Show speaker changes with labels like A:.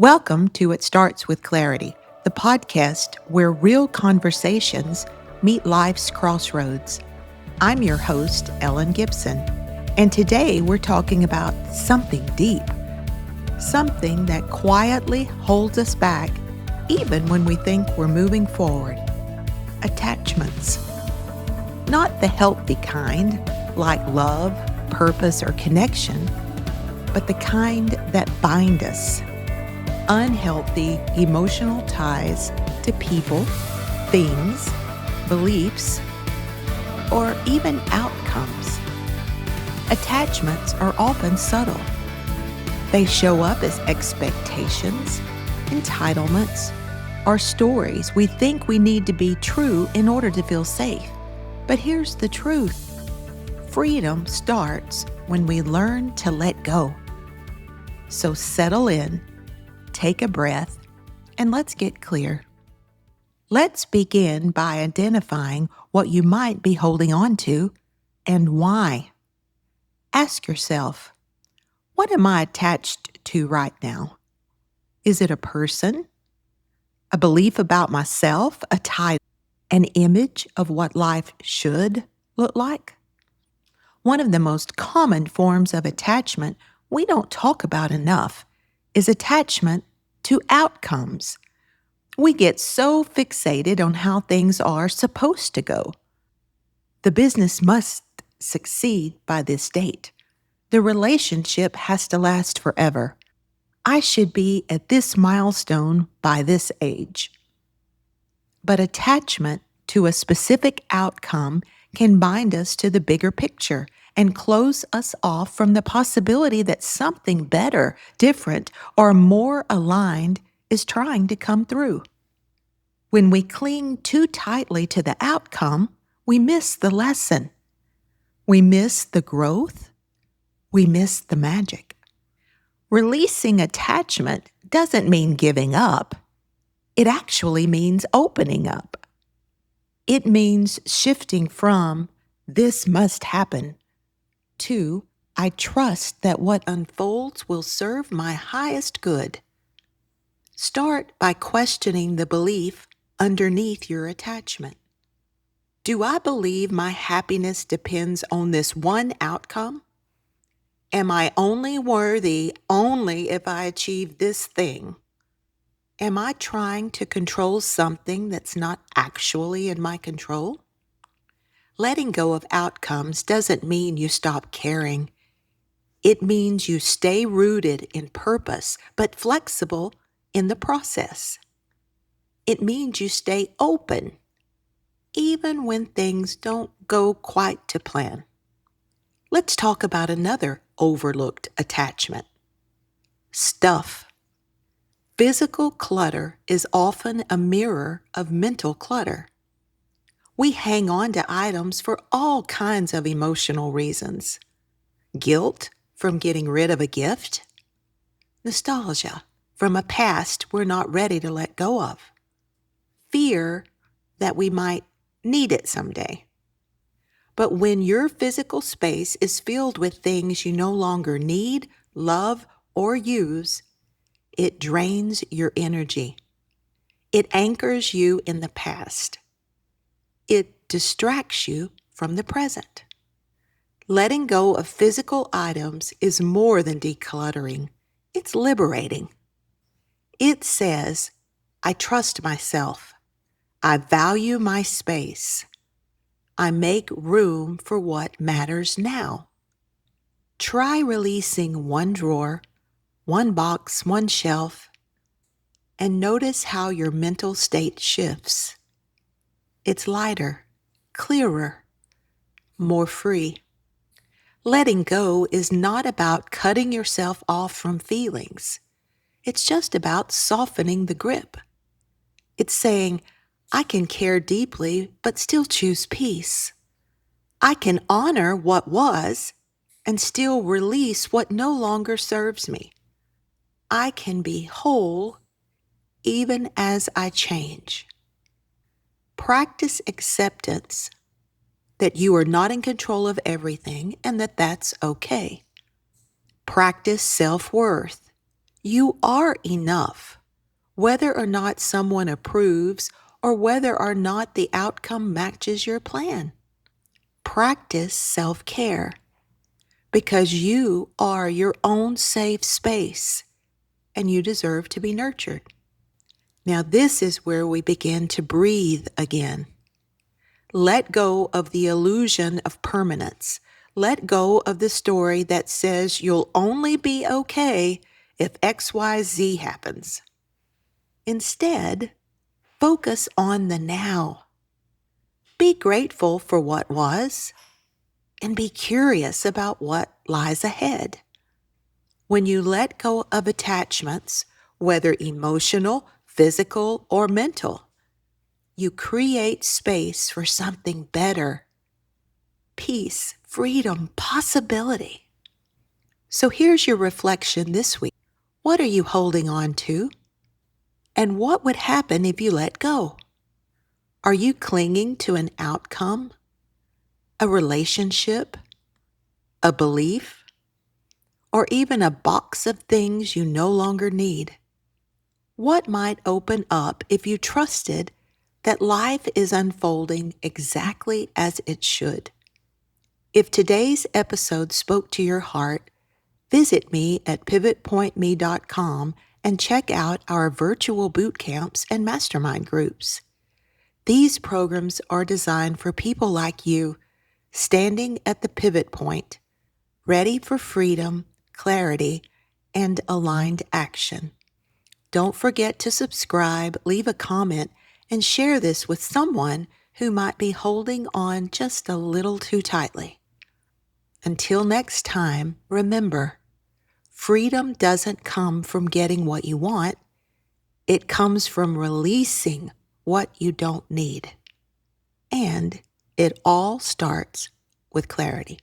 A: Welcome to It Starts with Clarity, the podcast where real conversations meet life's crossroads. I'm your host, Ellen Gibson, and today we're talking about something deep, something that quietly holds us back even when we think we're moving forward. Attachments. Not the healthy kind, like love, purpose, or connection, but the kind that bind us. Unhealthy emotional ties to people, things, beliefs, or even outcomes. Attachments are often subtle. They show up as expectations, entitlements, or stories we think we need to be true in order to feel safe. But here's the truth. Freedom starts when we learn to let go. So settle in, take a breath, and let's get clear. Let's begin by identifying what you might be holding on to and why. Ask yourself, what am I attached to right now? Is it a person, a belief about myself, a title, an image of what life should look like? One of the most common forms of attachment we don't talk about enough is attachment to outcomes. We get so fixated on how things are supposed to go. The business must succeed by this date. The relationship has to last forever. I should be at this milestone by this age. But attachment to a specific outcome can bind us to the bigger picture and close us off from the possibility that something better, different, or more aligned is trying to come through. When we cling too tightly to the outcome, we miss the lesson. We miss the growth. We miss the magic. Releasing attachment doesn't mean giving up. It actually means opening up. It means shifting from "this must happen" to "I trust that what unfolds will serve my highest good." Start by questioning the belief underneath your attachment. Do I believe my happiness depends on this one outcome? Am I only worthy only if I achieve this thing? Am I trying to control something that's not actually in my control? Letting go of outcomes doesn't mean you stop caring. It means you stay rooted in purpose, but flexible in the process. It means you stay open, even when things don't go quite to plan. Let's talk about another overlooked attachment: stuff. Physical clutter is often a mirror of mental clutter. We hang on to items for all kinds of emotional reasons. Guilt from getting rid of a gift. Nostalgia from a past we're not ready to let go of. Fear that we might need it someday. But when your physical space is filled with things you no longer need, love, or use, it drains your energy. It anchors you in the past. It distracts you from the present. Letting go of physical items is more than decluttering. It's liberating. It says, I trust myself. I value my space. I make room for what matters now. Try releasing one drawer, one box, one shelf, and notice how your mental state shifts. It's lighter, clearer, more free. Letting go is not about cutting yourself off from feelings. It's just about softening the grip. It's saying, I can care deeply, but still choose peace. I can honor what was and still release what no longer serves me. I can be whole even as I change. Practice acceptance that you are not in control of everything and that that's okay. Practice self-worth. You are enough, whether or not someone approves or whether or not the outcome matches your plan. Practice self-care because you are your own safe space and you deserve to be nurtured. Now, this is where we begin to breathe again. Let go of the illusion of permanence. Let go of the story that says you'll only be okay if XYZ happens. Instead, focus on the now. Be grateful for what was and be curious about what lies ahead. When you let go of attachments, whether emotional, physical, or mental, you create space for something better. Peace, freedom, possibility. So here's your reflection this week. What are you holding on to? And what would happen if you let go? Are you clinging to an outcome, a relationship, a belief, or even a box of things you no longer need? What might open up if you trusted that life is unfolding exactly as it should? If today's episode spoke to your heart, visit me at pivotpointme.com and check out our virtual boot camps and mastermind groups. These programs are designed for people like you, standing at the pivot point, ready for freedom, clarity, and aligned action. Don't forget to subscribe, leave a comment, and share this with someone who might be holding on just a little too tightly. Until next time, remember, freedom doesn't come from getting what you want. It comes from releasing what you don't need. And it all starts with clarity.